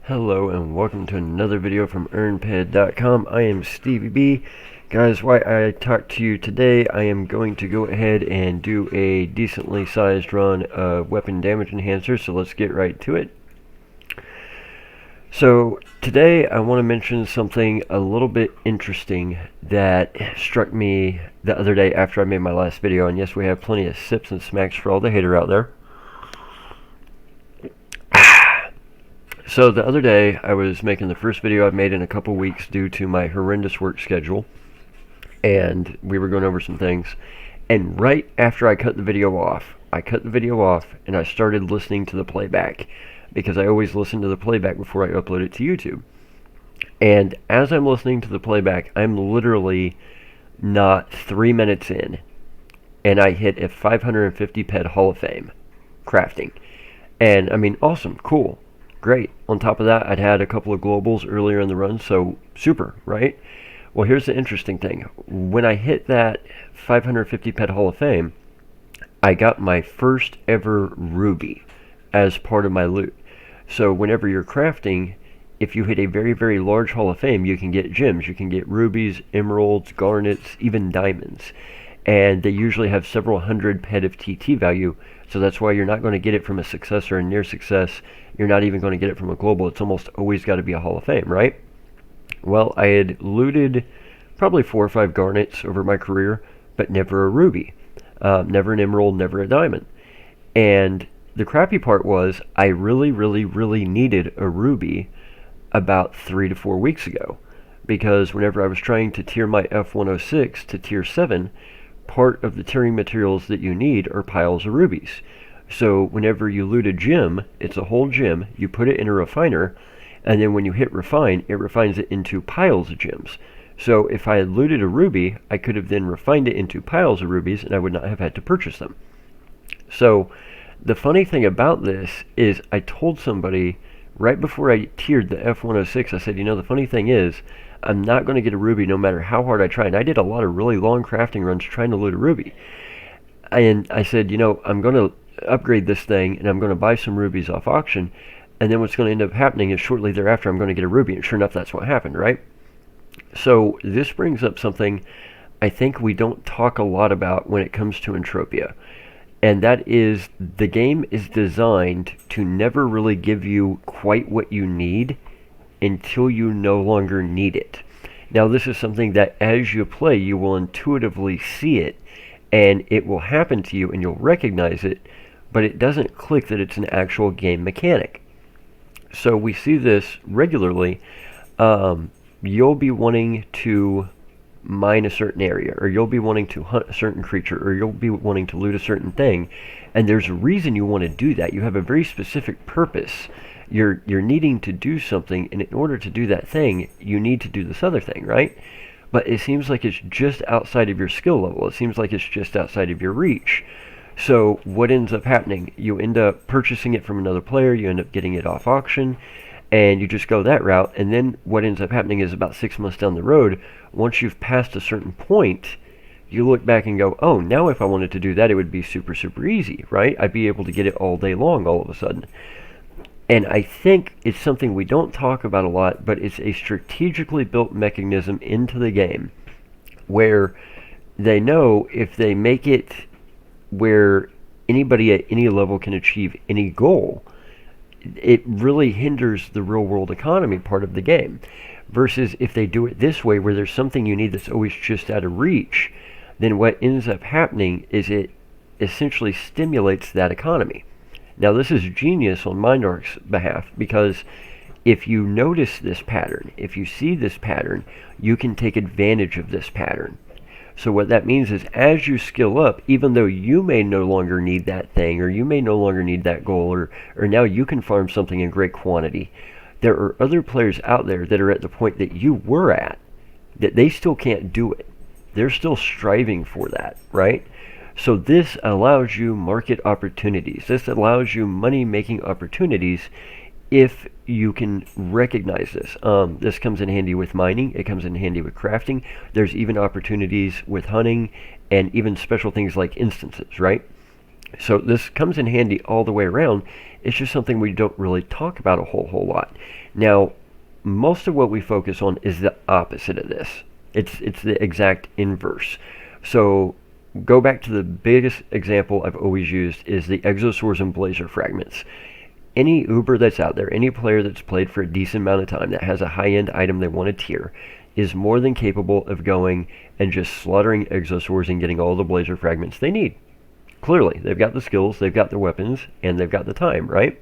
Hello and welcome to another video from EarnPED.com. I am StevieB. Guys, why I talked to you today, I am going to go ahead and do a decently sized run of weapon damage enhancer, so let's get right to it. So today I want to mention something a little bit interesting that struck me the other day after I made my last video, and yes, we have plenty of sips and smacks for all the hater out there. So the other day, I was making the first video I've made in a couple weeks due to my horrendous work schedule, and we were going over some things, and right after I cut the video off, and I started listening to the playback, because I always listen to the playback before I upload it to YouTube. And as I'm listening to the playback, I'm literally not 3 minutes in, and I hit a 550 PED Hall of Fame crafting. And I mean, awesome, cool. Great. On top of that, I'd had a couple of globals earlier in the run, so super, right? Well, here's the interesting thing. When I hit that 550 PED Hall of Fame, I got my first ever ruby as part of my loot. So whenever you're crafting, if you hit a very, very large Hall of Fame, you can get gems. You can get rubies, emeralds, garnets, even diamonds. And they usually have several hundred PED of TT value, so that's why you're not going to get it from a success or a near success. You're not even going to get it from a global. It's almost always got to be a Hall of Fame, right? Well, I had looted probably 4 or 5 garnets over my career, but never a ruby. Never an emerald, never a diamond. And the crappy part was I really, really, really needed a ruby about 3 to 4 weeks ago, because whenever I was trying to tier my F106 to tier 7, part of the tiering materials that you need are piles of rubies. So whenever you loot a gem, it's a whole gem, you put it in a refiner, and then when you hit refine, it refines it into piles of gems. So if I had looted a ruby, I could have then refined it into piles of rubies, and I would not have had to purchase them. So the funny thing about this is I told somebody right before I tiered the F106, I said, you know, the funny thing is, I'm not going to get a ruby no matter how hard I try. And I did a lot of really long crafting runs trying to loot a ruby. And I said, you know, I'm going to upgrade this thing, and I'm going to buy some rubies off auction, and then what's going to end up happening is shortly thereafter I'm going to get a ruby, and sure enough, that's what happened, right? So this brings up something I think we don't talk a lot about when it comes to Entropia, and that is the game is designed to never really give you quite what you need until you no longer need it. Now, this is something that as you play, you will intuitively see it, and it will happen to you, and you'll recognize it, but it doesn't click that it's an actual game mechanic. So we see this regularly. You'll be wanting to mine a certain area, or you'll be wanting to hunt a certain creature, or you'll be wanting to loot a certain thing, and there's a reason you want to do that. You have a very specific purpose. You're needing to do something, and in order to do that thing, you need to do this other thing, right? But it seems like it's just outside of your skill level. It seems like it's just outside of your reach. So what ends up happening? You end up purchasing it from another player, you end up getting it off auction, and you just go that route, and then what ends up happening is about 6 months down the road, once you've passed a certain point, you look back and go, oh, now if I wanted to do that, it would be super, super easy, right? I'd be able to get it all day long all of a sudden. And I think it's something we don't talk about a lot, but it's a strategically built mechanism into the game where they know if they make it where anybody at any level can achieve any goal, it really hinders the real world economy part of the game. Versus if they do it this way where there's something you need that's always just out of reach, then what ends up happening is it essentially stimulates that economy. Now, this is genius on MindArc's behalf, because if you notice this pattern, if you see this pattern, you can take advantage of this pattern. So what that means is as you skill up, even though you may no longer need that thing, or you may no longer need that goal, or now you can farm something in great quantity, there are other players out there that are at the point that you were at, that they still can't do it. They're still striving for that, right? So this allows you market opportunities. This allows you money-making opportunities if you can recognize this. This comes in handy with mining. It comes in handy with crafting. There's even opportunities with hunting and even special things like instances, right? So this comes in handy all the way around. It's just something we don't really talk about a whole lot. Now, most of what we focus on is the opposite of this. It's the exact inverse. So go back to the biggest example I've always used is the exosaurs and blazer fragments. Any Uber that's out there, any player that's played for a decent amount of time that has a high-end item they want to tier, is more than capable of going and just slaughtering exosaurs and getting all the blazer fragments they need. Clearly, they've got the skills, they've got the weapons, and they've got the time, right?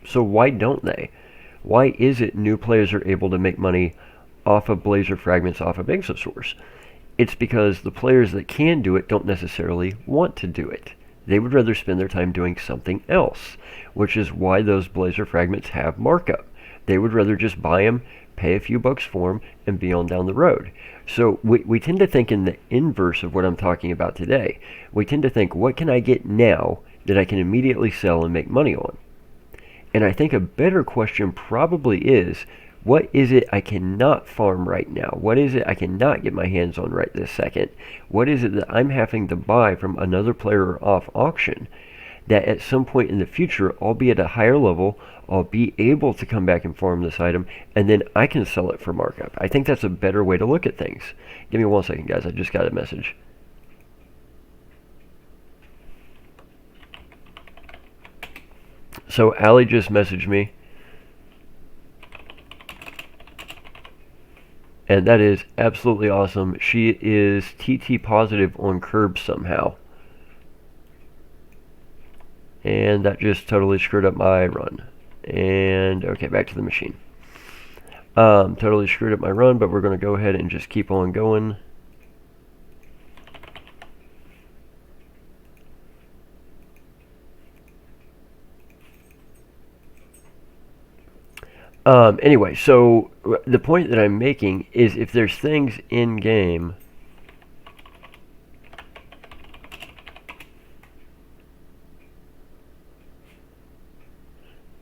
So why don't they? Why is it new players are able to make money off of blazer fragments, off of exosaurs? It's because the players that can do it don't necessarily want to do it. They would rather spend their time doing something else, which is why those blazer fragments have markup. They would rather just buy them, pay a few bucks for them, and be on down the road. So we tend to think in the inverse of what I'm talking about today. We tend to think, what can I get now that I can immediately sell and make money on? And I think a better question probably is, what is it I cannot farm right now? What is it I cannot get my hands on right this second? What is it that I'm having to buy from another player off auction that at some point in the future I'll be at a higher level, I'll be able to come back and farm this item, and then I can sell it for markup. I think that's a better way to look at things. Give me 1 second, guys. I just got a message. So Allie just messaged me, and that is absolutely awesome. She is TT positive on Curb somehow, and that just totally screwed up my run. And okay, back to the machine. Totally screwed up my run, but we're going to go ahead and just keep on going. Anyway, so the point that I'm making is if there's things in game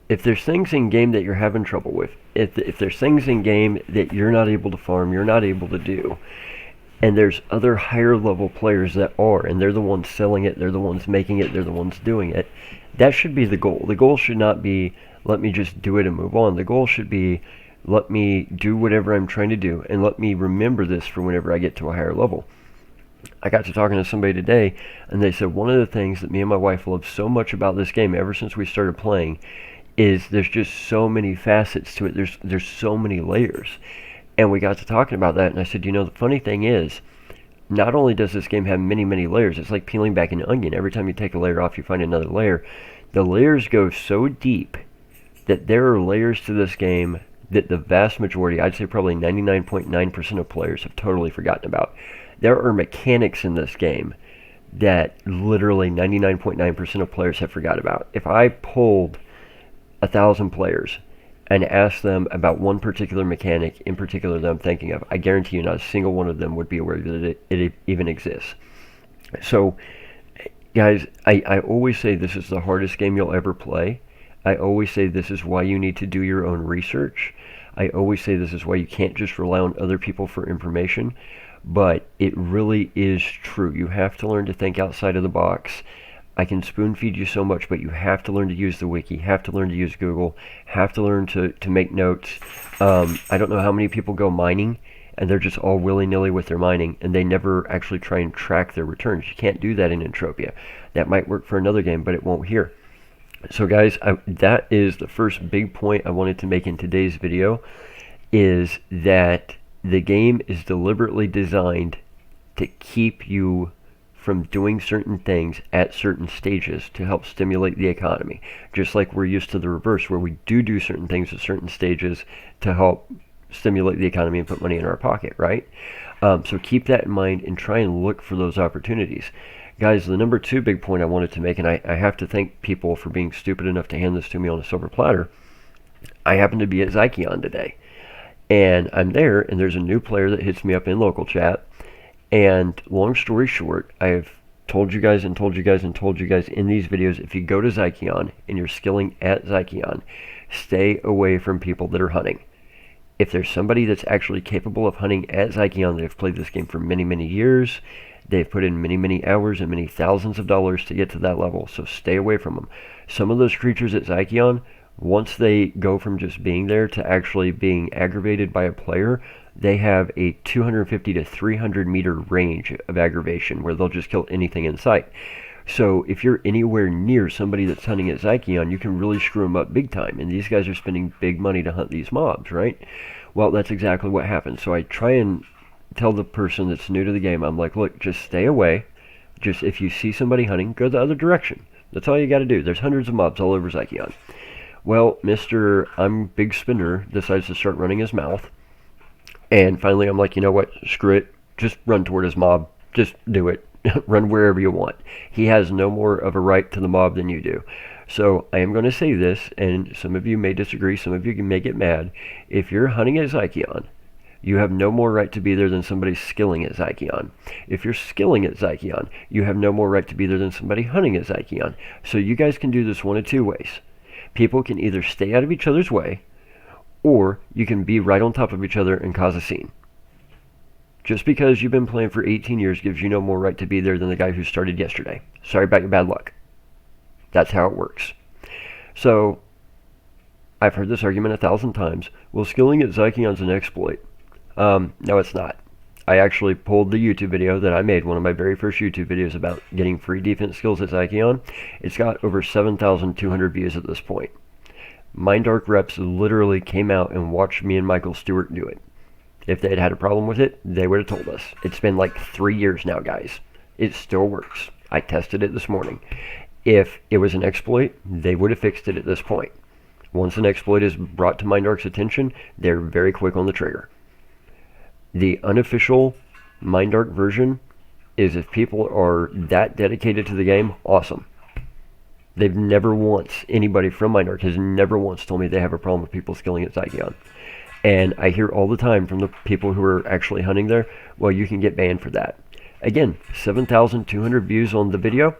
that you're having trouble with, if there's things in game that you're not able to farm, you're not able to do, and there's other higher level players that are, and they're the ones selling it, they're the ones making it, they're the ones doing it, that should be the goal. The goal should not be, let me just do it and move on. The goal should be, let me do whatever I'm trying to do, and let me remember this for whenever I get to a higher level. I got to talking to somebody today, and they said one of the things that me and my wife love so much about this game ever since we started playing is there's just so many facets to it. There's so many layers. And we got to talking about that, and I said, you know, the funny thing is, not only does this game have many layers, it's like peeling back an onion. Every time you take a layer off, you find another layer. The layers go so deep that there are layers to this game that the vast majority, I'd say probably 99.9% of players have totally forgotten about. There are mechanics in this game that literally 99.9% of players have forgot about. If I pulled 1,000 players and asked them about one particular mechanic in particular that I'm thinking of, I guarantee you not a single one of them would be aware that it even exists. So, guys, I always say this is the hardest game you'll ever play. I always say this is why you need to do your own research. I always say this is why you can't just rely on other people for information. But it really is true. You have to learn to think outside of the box. I can spoon feed you so much, but you have to learn to use the wiki, have to learn to use Google, have to learn to make notes. I don't know how many people go mining, and they're just all willy-nilly with their mining, and they never actually try and track their returns. You can't do that in Entropia. That might work for another game, but it won't here. So guys, that is the first big point I wanted to make in today's video, is that the game is deliberately designed to keep you from doing certain things at certain stages to help stimulate the economy. Just like we're used to the reverse, where we do certain things at certain stages to help stimulate the economy and put money in our pocket, right? So keep that in mind and try and look for those opportunities. Guys, the number 2 big point I wanted to make, and I have to thank people for being stupid enough to hand this to me on a silver platter. I happen to be at Zykion today. And I'm there, and there's a new player that hits me up in local chat. And long story short, I've told you guys in these videos, if you go to Zykion and you're skilling at Zykion, stay away from people that are hunting. If there's somebody that's actually capable of hunting at Zykion that have played this game for many years, They've put in many, many hours and many thousands of dollars to get to that level, so stay away from them. Some of those creatures at Zykion, once they go from just being there to actually being aggravated by a player, they have a 250 to 300 meter range of aggravation where they'll just kill anything in sight. So if you're anywhere near somebody that's hunting at Zykion, you can really screw them up big time. And these guys are spending big money to hunt these mobs, right? Well, that's exactly what happens. So I try and tell the person that's new to the game, I'm like, look, just stay away. Just if you see somebody hunting, go the other direction. That's all you got to do. There's hundreds of mobs all over Zykion. Well, Mr. I'm Big Spinner decides to start running his mouth. And finally, I'm like, you know what? Screw it. Just run toward his mob. Just do it. Run wherever you want. He has no more of a right to the mob than you do. So I am going to say this, and some of you may disagree, some of you may get mad. If you're hunting at Zykion, you have no more right to be there than somebody skilling at Zykion. If you're skilling at Zykion, you have no more right to be there than somebody hunting at Zykion. So you guys can do this one of two ways. People can either stay out of each other's way, or you can be right on top of each other and cause a scene. Just because you've been playing for 18 years gives you no more right to be there than the guy who started yesterday. Sorry about your bad luck. That's how it works. So, I've heard this argument 1,000 times. Well, skilling at Zykion's an exploit. No, it's not. I actually pulled the YouTube video that I made, one of my very first YouTube videos about getting free defense skills at Zykion. It's got over 7,200 views at this point. Mindark reps literally came out and watched me and Michael Stewart do it. If they had had a problem with it, they would have told us. It's been like 3 years now, guys. It still works. I tested it this morning. If it was an exploit, they would have fixed it at this point. Once an exploit is brought to Mindark's attention, they're very quick on the trigger. The unofficial Mindark version is if people are that dedicated to the game, awesome. They've never once, anybody from Mindark has never once told me they have a problem with people skilling at Zykion. And I hear all the time from the people who are actually hunting there, well, you can get banned for that. Again, 7,200 views on the video,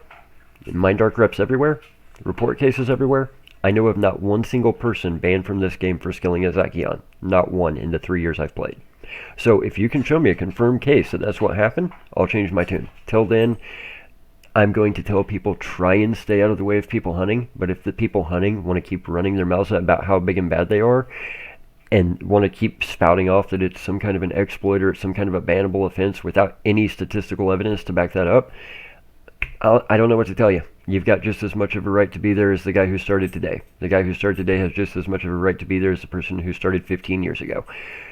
Mindark reps everywhere, report cases everywhere. I know of not one single person banned from this game for skilling at Zykion. Not one in the 3 years I've played. So if you can show me a confirmed case that that's what happened, I'll change my tune. Till then, I'm going to tell people try and stay out of the way of people hunting, but if the people hunting want to keep running their mouths about how big and bad they are, and want to keep spouting off that it's some kind of an exploit or it's some kind of a bannable offense without any statistical evidence to back that up, I don't know what to tell you. You've got just as much of a right to be there as the guy who started today. The guy who started today has just as much of a right to be there as the person who started 15 years ago.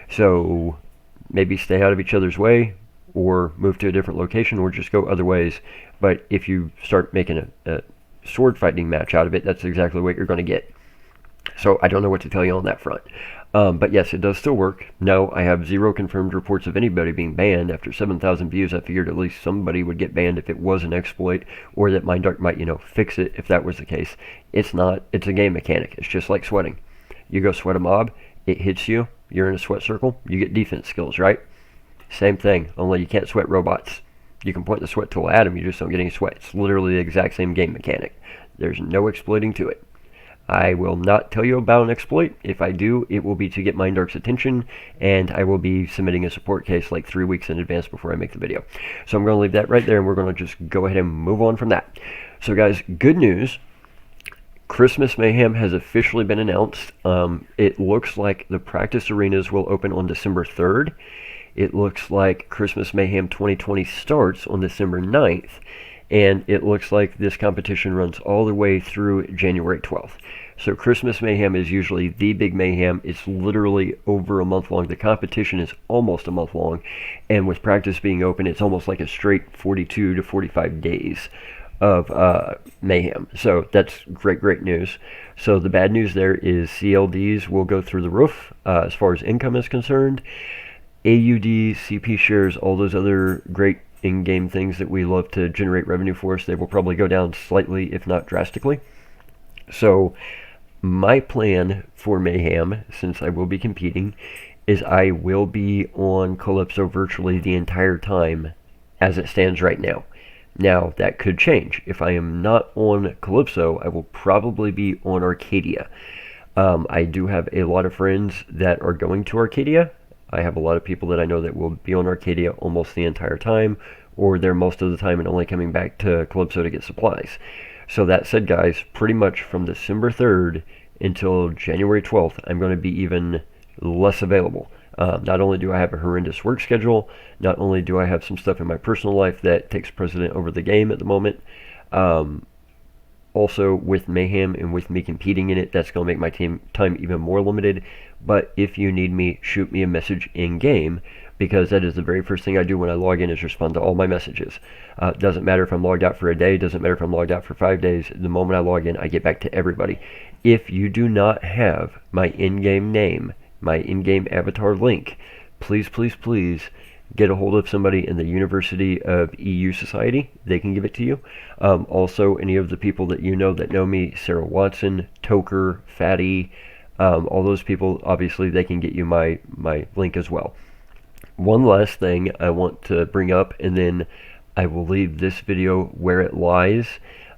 So maybe stay out of each other's way, or move to a different location, or just go other ways. But if you start making a sword fighting match out of it, that's exactly what you're going to get. So I don't know what to tell you on that front. But yes, it does still work. No, I have zero confirmed reports of anybody being banned. After 7,000 views, I figured at least somebody would get banned if it was an exploit, or that Mindark might, fix it if that was the case. It's not. It's a game mechanic. It's just like sweating. You go sweat a mob, it hits you, you're in a sweat circle, you get defense skills, right? Same thing, only you can't sweat robots. You can point the sweat tool at them, you just don't get any sweat. It's literally the exact same game mechanic. There's no exploiting to it. I will not tell you about an exploit. If I do, it will be to get Mindark's attention, and I will be submitting a support case like 3 weeks in advance before I make the video. So I'm going to leave that right there, and we're going to just go ahead and move on from that. So guys, good news. Christmas Mayhem has officially been announced. It looks like the practice arenas will open on December 3rd. It looks like Christmas Mayhem 2020 starts on December 9th. And it looks like this competition runs all the way through January 12th. So Christmas Mayhem is usually the big mayhem. It's literally over a month long. The competition is almost a month long. And with practice being open, it's almost like a straight 42 to 45 days of mayhem. So that's great news. So the bad news there is CLDs will go through the roof as far as income is concerned. AUD, CP shares, all those other great in-game things that we love to generate revenue for us, they will probably go down slightly, if not drastically. So my plan for Mayhem, since I will be competing, is I will be on Calypso virtually the entire time as it stands right now. Now, that could change. If I am not on Calypso, I will probably be on Arcadia. I do have a lot of friends that are going to Arcadia. I have a lot of people that I know that will be on Arcadia almost the entire time, or there most of the time and only coming back to Calypso to get supplies. So that said, guys, pretty much from December 3rd until January 12th, I'm going to be even less available. Not only do I have a horrendous work schedule, not only do I have some stuff in my personal life that takes precedent over the game at the moment, also with Mayhem and with me competing in it, that's going to make my time even more limited. But if you need me, shoot me a message in-game, because that is the very first thing I do when I log in, is respond to all my messages. Doesn't matter if I'm logged out for a day, doesn't matter if I'm logged out for 5 days. The moment I log in, I get back to everybody. If you do not have my in-game name, my in-game avatar link, please, please, please get a hold of somebody in the University of EU Society. They can give it to you. Also, any of the people that you know that know me, Sarah Watson, Toker, Fatty, all those people, obviously they can get you my link as well. One last thing I want to bring up, and then I will leave this video where it lies.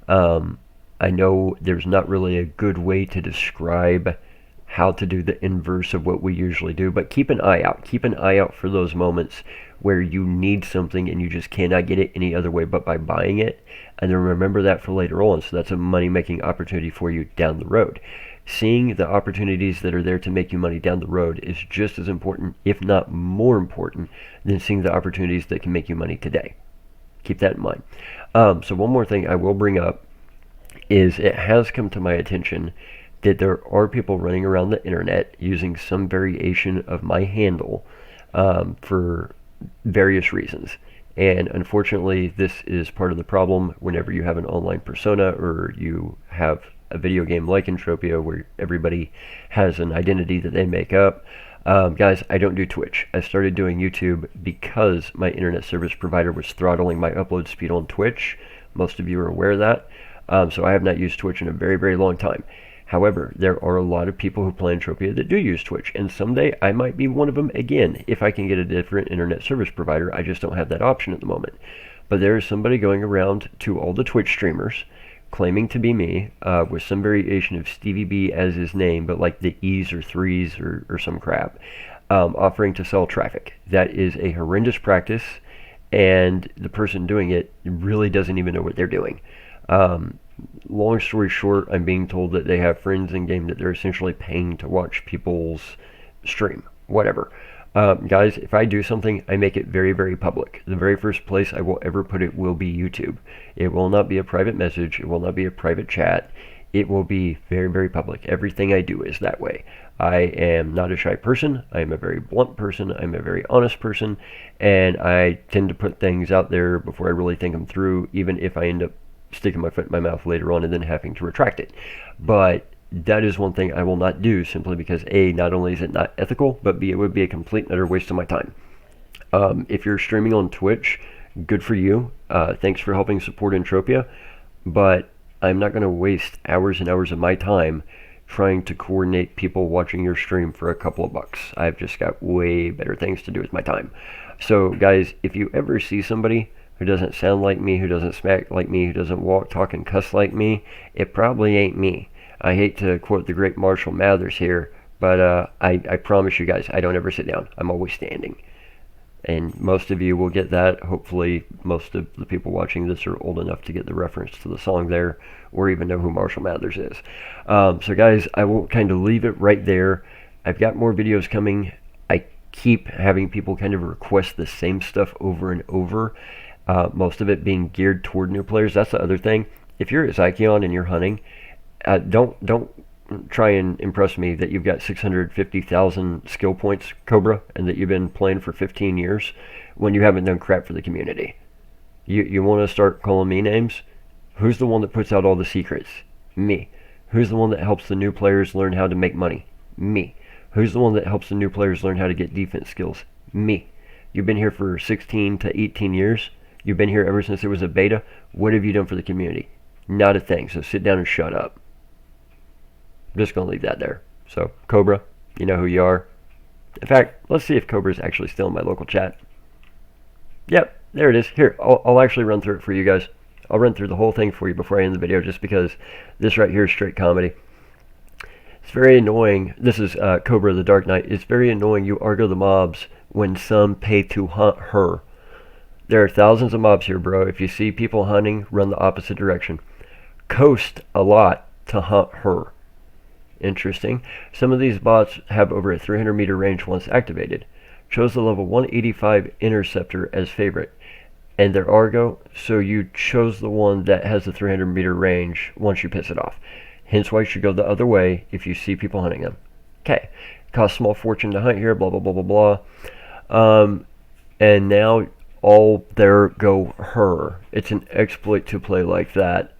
I know there's not really a good way to describe how to do the inverse of what we usually do, but keep an eye out. Keep an eye out for those moments where you need something and you just cannot get it any other way but by buying it, and then remember that for later on. So that's a money-making opportunity for you down the road. Seeing the opportunities that are there to make you money down the road is just as important, if not more important, than seeing the opportunities that can make you money today. Keep that in mind. So one more thing I will bring up is, it has come to my attention that there are people running around the internet using some variation of my handle for various reasons. And unfortunately, this is part of the problem whenever you have an online persona, or you have a video game like Entropia where everybody has an identity that they make up. Guys, I don't do Twitch. I started doing YouTube because my internet service provider was throttling my upload speed on Twitch. Most of you are aware of that. So I have not used Twitch in a very, very long time. However, there are a lot of people who play Entropia that do use Twitch, and someday I might be one of them again if I can get a different internet service provider. I just don't have that option at the moment. But there is somebody going around to all the Twitch streamers claiming to be me, with some variation of StevieB as his name, but like the E's or threes or some crap, offering to sell traffic. That is a horrendous practice, and the person doing it really doesn't even know what they're doing. Long story short, I'm being told that they have friends in game that they're essentially paying to watch people's stream, whatever. Guys, if I do something, I make it very, very public. The very first place I will ever put it will be YouTube. It will not be a private message. It will not be a private chat. It will be very, very public. Everything I do is that way. I am not a shy person. I am a very blunt person. I'm a very honest person. And I tend to put things out there before I really think them through, even if I end up sticking my foot in my mouth later on and then having to retract it. But that is one thing I will not do, simply because A, not only is it not ethical, but B, it would be a complete and utter waste of my time. If you're streaming on Twitch, good for you. Thanks for helping support Entropia, but I'm not going to waste hours and hours of my time trying to coordinate people watching your stream for a couple of bucks. I've just got way better things to do with my time. So guys, if you ever see somebody who doesn't sound like me, who doesn't smack like me, who doesn't walk, talk, and cuss like me, it probably ain't me. I hate to quote the great Marshall Mathers here, but I promise you guys, I don't ever sit down. I'm always standing. And most of you will get that. Hopefully, most of the people watching this are old enough to get the reference to the song there, or even know who Marshall Mathers is. So guys, I will kind of leave it right there. I've got more videos coming. I keep having people kind of request the same stuff over and over. Most of it being geared toward new players. That's the other thing. If you're at Zykion and you're hunting, don't try and impress me that you've got 650,000 skill points, Cobra, and that you've been playing for 15 years when you haven't done crap for the community. You want to start calling me names? Who's the one that puts out all the secrets? Me. Who's the one that helps the new players learn how to make money? Me. Who's the one that helps the new players learn how to get defense skills? Me. You've been here for 16 to 18 years. You've been here ever since there was a beta. What have you done for the community? Not a thing. So sit down and shut up. I'm just going to leave that there. So, Cobra, you know who you are. In fact, let's see if Cobra's actually still in my local chat. Yep, there it is. Here, I'll actually run through it for you guys. I'll run through the whole thing for you before I end the video, just because this right here is straight comedy. It's very annoying. This is Cobra the Dark Knight. It's very annoying you argue the mobs when some pay to hunt her. There are thousands of mobs here, bro. If you see people hunting, run the opposite direction. Coast a lot to hunt her. Interesting. Some of these bots have over a 300 meter range once activated. Chose the level 185 interceptor as favorite. And their Argo, so you chose the one that has the 300 meter range once you piss it off. Hence why you should go the other way if you see people hunting them. Okay. Costs small fortune to hunt here, blah, blah, blah, blah, blah. And now all there go her. It's an exploit to play like that.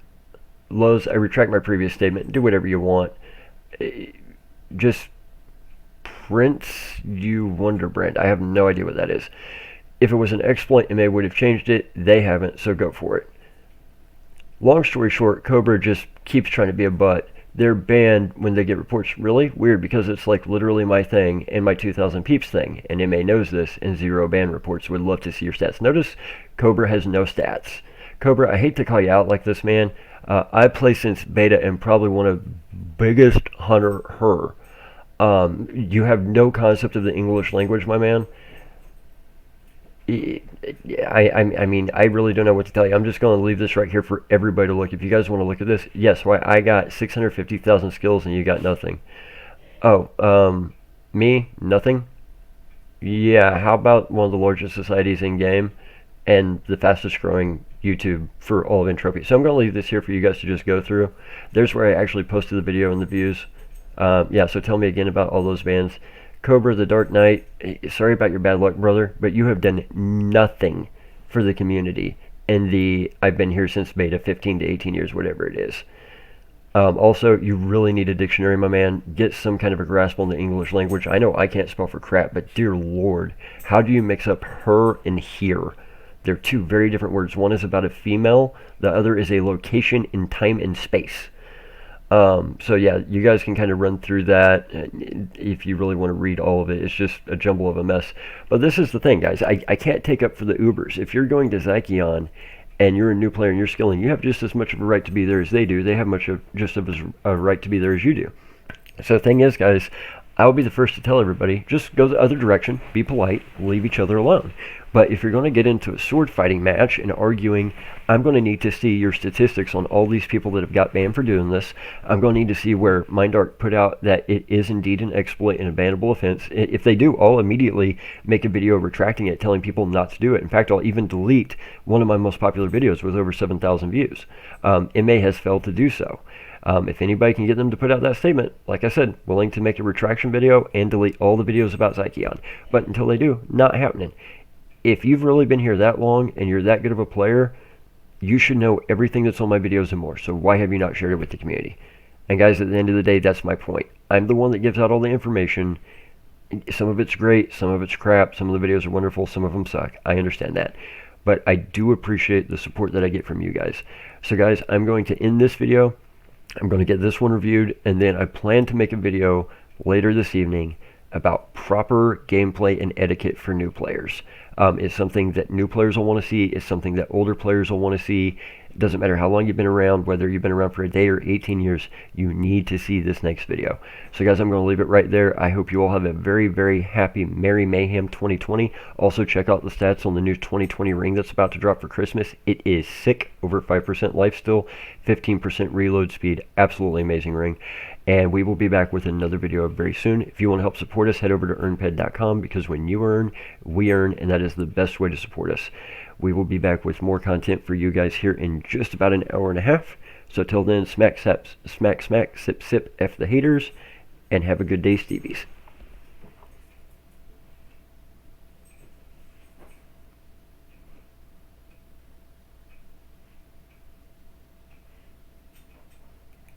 Lowe's, I retract my previous statement. Do whatever you want. Just Prince You Wonder Brand. I have no idea what that is. If it was an exploit, MA would have changed it. They haven't, so go for it. Long story short, Cobra just keeps trying to be a butt. They're banned when they get reports. Really? Weird, because it's like literally my thing and my 2,000 peeps thing. And MA knows this, and 0 ban reports. Would love to see your stats. Notice Cobra has no stats. Cobra, I hate to call you out like this, man. I play since beta and probably one of the biggest hunter her. You have no concept of the English language, my man. I mean, I really don't know what to tell you. I'm just going to leave this right here for everybody to look. If you guys want to look at this, yes, why I got 650,000 skills and you got nothing. Oh, me? Nothing? Yeah, how about one of the largest societies in game and the fastest growing YouTube for all of Entropia? So I'm going to leave this here for you guys to just go through. There's where I actually posted the video and the views. Yeah, so tell me again about all those bands. Cobra, the Dark Knight, sorry about your bad luck, brother, but you have done nothing for the community in the I've been here since beta, 15 to 18 years, whatever it is. Also, you really need a dictionary, my man. Get some kind of a grasp on the English language. I know I can't spell for crap, but dear Lord, how do you mix up her and here? They're two very different words. One is about a female, the other is a location in time and space. So yeah, you guys can kind of run through that if you really want to read all of it. It's just a jumble of a mess. But this is the thing, guys. I can't take up for the Ubers. If you're going to Zykeon and you're a new player and you're skilling, you have just as much of a right to be there as they do. They have just as a right to be there as you do. So the thing is, guys, I will be the first to tell everybody, just go the other direction, be polite, leave each other alone. But if you're going to get into a sword fighting match and arguing, I'm going to need to see your statistics on all these people that have got banned for doing this. I'm going to need to see where Mindark put out that it is indeed an exploit and a bannable offense. If they do, I'll immediately make a video retracting it, telling people not to do it. In fact, I'll even delete one of my most popular videos with over 7,000 views. MA has failed to do so. If anybody can get them to put out that statement, like I said, willing to make a retraction video and delete all the videos about Zykeon. But until they do, not happening. If you've really been here that long and you're that good of a player, you should know everything that's on my videos and more. So why have you not shared it with the community? And guys, at the end of the day, that's my point. I'm the one that gives out all the information. Some of it's great, some of it's crap, some of the videos are wonderful, some of them suck. I understand that. But I do appreciate the support that I get from you guys. So guys, I'm going to end this video. I'm going to get this one reviewed, and then I plan to make a video later this evening about proper gameplay and etiquette for new players. It's something that new players will want to see. It's something that older players will want to see. It doesn't matter how long you've been around, whether you've been around for a day or 18 years, you need to see this next video. So guys, I'm going to leave it right there. I hope you all have a very, very happy Merry Mayhem 2020. Also, check out the stats on the new 2020 ring that's about to drop for Christmas. It is sick, over 5% life steal, 15% reload speed. Absolutely amazing ring. And we will be back with another video very soon. If you want to help support us, head over to EarnPED.com, because when you earn, we earn, and that is the best way to support us. We will be back with more content for you guys here in just about an hour and a half. So till then, smack, sip, sip, F the haters, and have a good day, Stevies.